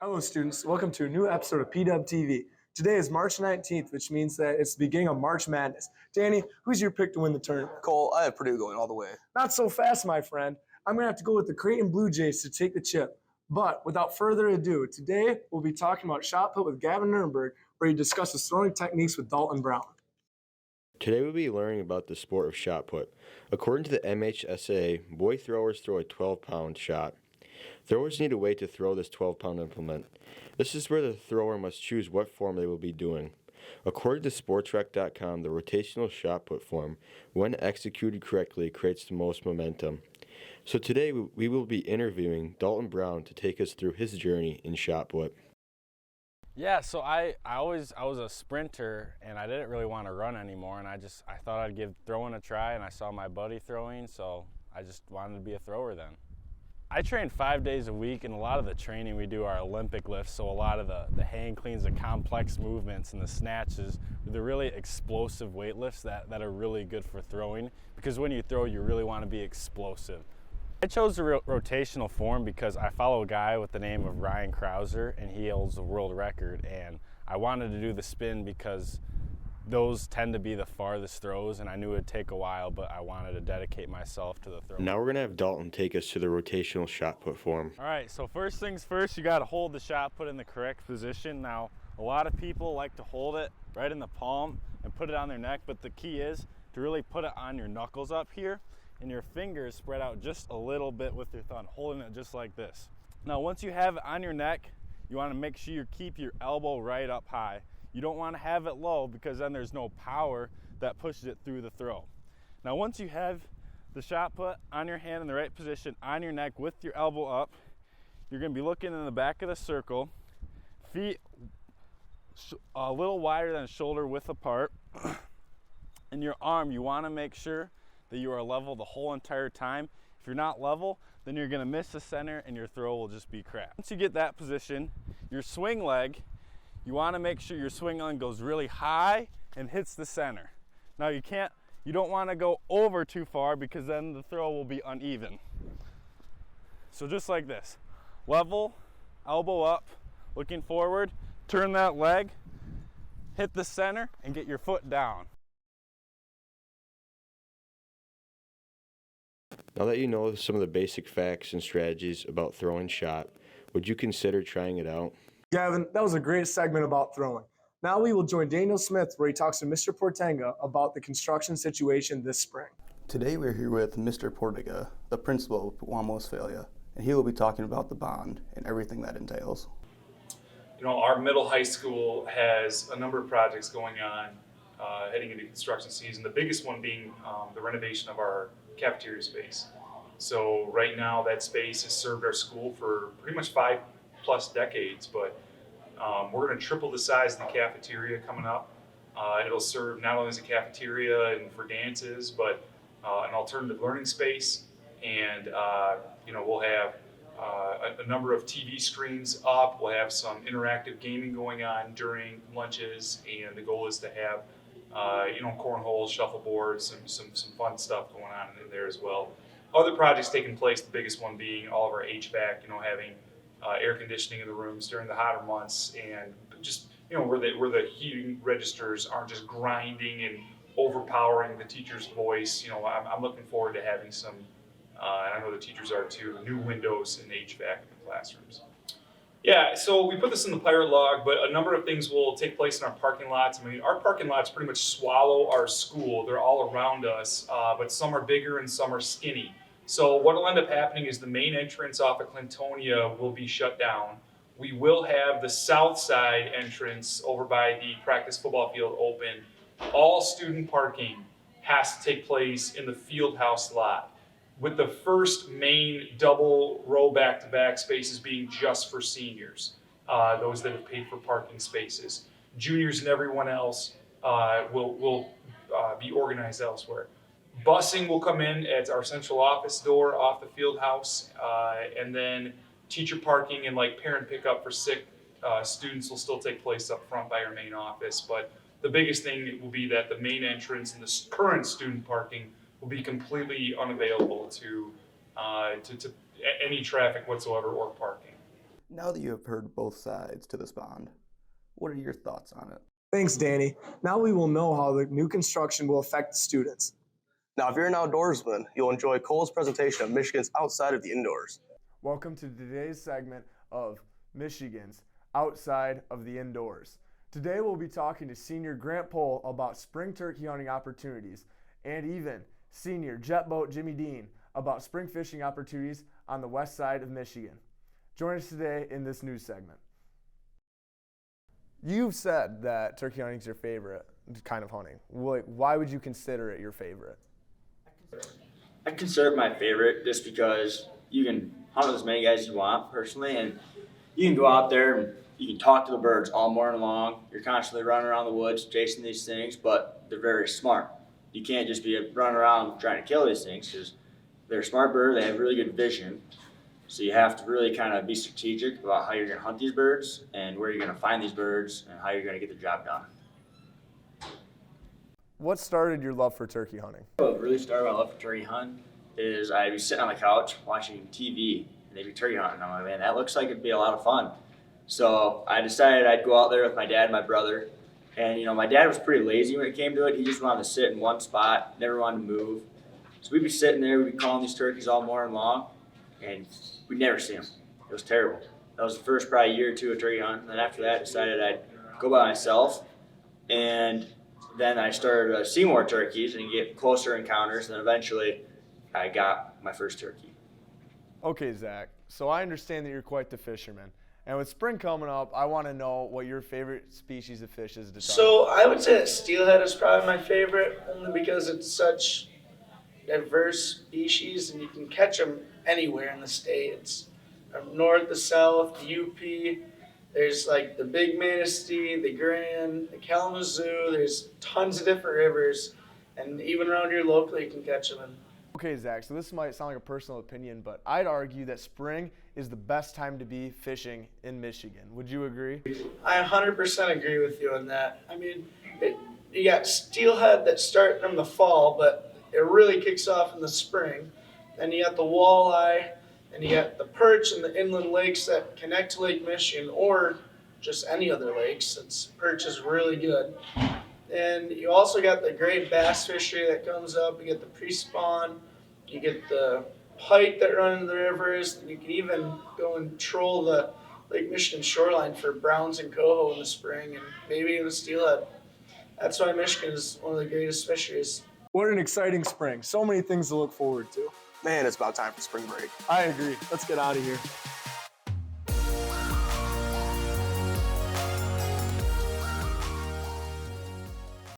Hello, students. Welcome to a new episode of PDubTV. Today is March 19th, which means that it's the beginning of March Madness. Danny, who's your pick to win the tournament? Cole, I have Purdue going all the way. Not so fast, my friend. I'm going to have to go with the Creighton Blue Jays to take the chip. But without further ado, today we'll be talking about shot put with Gavin Nuremberg, where he discusses throwing techniques with Dalton Brown. Today we'll be learning about the sport of shot put. According to the MHSA, boy throwers throw a 12-pound shot. Throwers need a way to throw this 12-pound implement. This is where the thrower must choose what form they will be doing. According to sportsrec.com, the rotational shot put form, when executed correctly, creates the most momentum. So today we will be interviewing Dalton Brown to take us through his journey in shot put. Yeah, so I was a sprinter and I didn't really want to run anymore, and I thought I'd give throwing a try, and I saw my buddy throwing, so I just wanted to be a thrower then. I train 5 days a week, and a lot of the training we do are Olympic lifts, so a lot of the hang cleans, the complex movements, and the snatches, the really explosive weight lifts that are really good for throwing, because when you throw, you really want to be explosive. I chose the rotational form because I follow a guy with the name of Ryan Krauser, and he holds the world record, and I wanted to do the spin because those tend to be the farthest throws, and I knew it would take a while, but I wanted to dedicate myself to the throw. Now we're going to have Dalton take us to the rotational shot put form. All right, so first things first, you got to hold the shot put in the correct position. Now, a lot of people like to hold it right in the palm and put it on their neck, but the key is to really put it on your knuckles up here, and your fingers spread out just a little bit with your thumb, holding it just like this. Now, once you have it on your neck, you want to make sure you keep your elbow right up high. You don't want to have it low because then there's no power that pushes it through the throw. Now, once you have the shot put on your hand in the right position on your neck with your elbow up, you're going to be looking in the back of the circle, feet a little wider than shoulder width apart, and your arm, you want to make sure that you are level the whole entire time. If you're not level, then you're going to miss the center and your throw will just be crap. Once you get that position, your swing leg, you want to make sure your swing leg goes really high and hits the center. Now you don't want to go over too far because then the throw will be uneven. So just like this, level, elbow up, looking forward, turn that leg, hit the center, and get your foot down. Now that you know some of the basic facts and strategies about throwing shot, would you consider trying it out? Gavin, that was a great segment about throwing. Now we will join Daniel Smith, where he talks to Mr. Portenga about the construction situation this spring. Today we're here with Mr. Portiga, the principal of Guam, Westphalia, and he will be talking about the bond and everything that entails. You know, our middle high school has a number of projects going on heading into construction season. The biggest one being the renovation of our cafeteria space. So right now that space has served our school for pretty much 5+ decades, but we're going to triple the size of the cafeteria coming up. It'll serve not only as a cafeteria and for dances, but an alternative learning space, and we'll have a number of TV screens up. We'll have some interactive gaming going on during lunches, and the goal is to have cornhole, shuffleboard, some fun stuff going on in there as well. Other projects taking place, the biggest one being all of our HVAC, having air conditioning in the rooms during the hotter months, and just where the heating registers aren't just grinding and overpowering the teacher's voice. I'm looking forward to having some, and I know the teachers are too, new windows and HVAC in the classrooms. Yeah, so we put this in the pirate log, but a number of things will take place in our parking lots. I mean, our parking lots pretty much swallow our school. They're all around us, but some are bigger and some are skinny. So what will end up happening is the main entrance off of Clintonia will be shut down. We will have the south side entrance over by the practice football field open. All student parking has to take place in the field house lot, with the first main double row back-to-back spaces being just for seniors, those that have paid for parking spaces. Juniors and everyone else will be organized elsewhere. Busing will come in at our central office door off the field house, and then teacher parking and parent pickup for sick students will still take place up front by our main office. But the biggest thing will be that the main entrance and the current student parking will be completely unavailable to any traffic whatsoever or parking. Now that you have heard both sides to this bond, what are your thoughts on it? Thanks, Danny. Now we will know how the new construction will affect the students. Now, if you're an outdoorsman, you'll enjoy Cole's presentation of Michigan's outside of the indoors. Welcome to today's segment of Michigan's Outside of the Indoors. Today we'll be talking to senior Grant Pohl about spring turkey hunting opportunities, and even senior jet boat Jimmy Dean about spring fishing opportunities on the west side of Michigan. Join us today in this news segment. You've said that turkey hunting is your favorite kind of hunting. Why would you consider it your favorite? I consider it my favorite just because you can hunt with as many guys as you want personally, and you can go out there and you can talk to the birds all morning long. You're constantly running around the woods chasing these things, but they're very smart. You can't just be running around trying to kill these things because they're a smart bird. They have really good vision. So you have to really kind of be strategic about how you're going to hunt these birds and where you're going to find these birds and how you're going to get the job done. What started your love for turkey hunting? What really started my love for turkey hunting is I'd be sitting on the couch watching TV and they'd be turkey hunting. I'm like, man, that looks like it'd be a lot of fun. So I decided I'd go out there with my dad and my brother. And my dad was pretty lazy when it came to it. He just wanted to sit in one spot, never wanted to move. So we'd be sitting there, we'd be calling these turkeys all morning long, and we'd never see them. It was terrible. That was the first probably year or two of turkey hunting. And then after that, I decided I'd go by myself. And then I started to see more turkeys and get closer encounters. And then eventually, I got my first turkey. Okay, Zach, so I understand that you're quite the fisherman. And with spring coming up, I want to know what your favorite species of fish is to target. So I would say that steelhead is probably my favorite, only because it's such diverse species and you can catch them anywhere in the state. It's from north to south, the UP. There's like the Big Manistee, the Grand, the Kalamazoo. There's tons of different rivers, and even around here locally, you can catch them. Okay, Zach, so this might sound like a personal opinion, but I'd argue that spring is the best time to be fishing in Michigan. Would you agree? I 100% agree with you on that. I mean, you got steelhead that start from the fall, but it really kicks off in the spring. Then you got the walleye, and you got the perch and the inland lakes that connect to Lake Michigan, or just any other lakes. Perch is really good. And you also got the great bass fishery that comes up. You get the pre-spawn, you get the pike that run in the rivers, and you can even go and troll the Lake Michigan shoreline for browns and coho in the spring, and maybe even steelhead. That's why Michigan is one of the greatest fisheries. What an exciting spring. So many things to look forward to. Man, it's about time for spring break. I agree. Let's get out of here.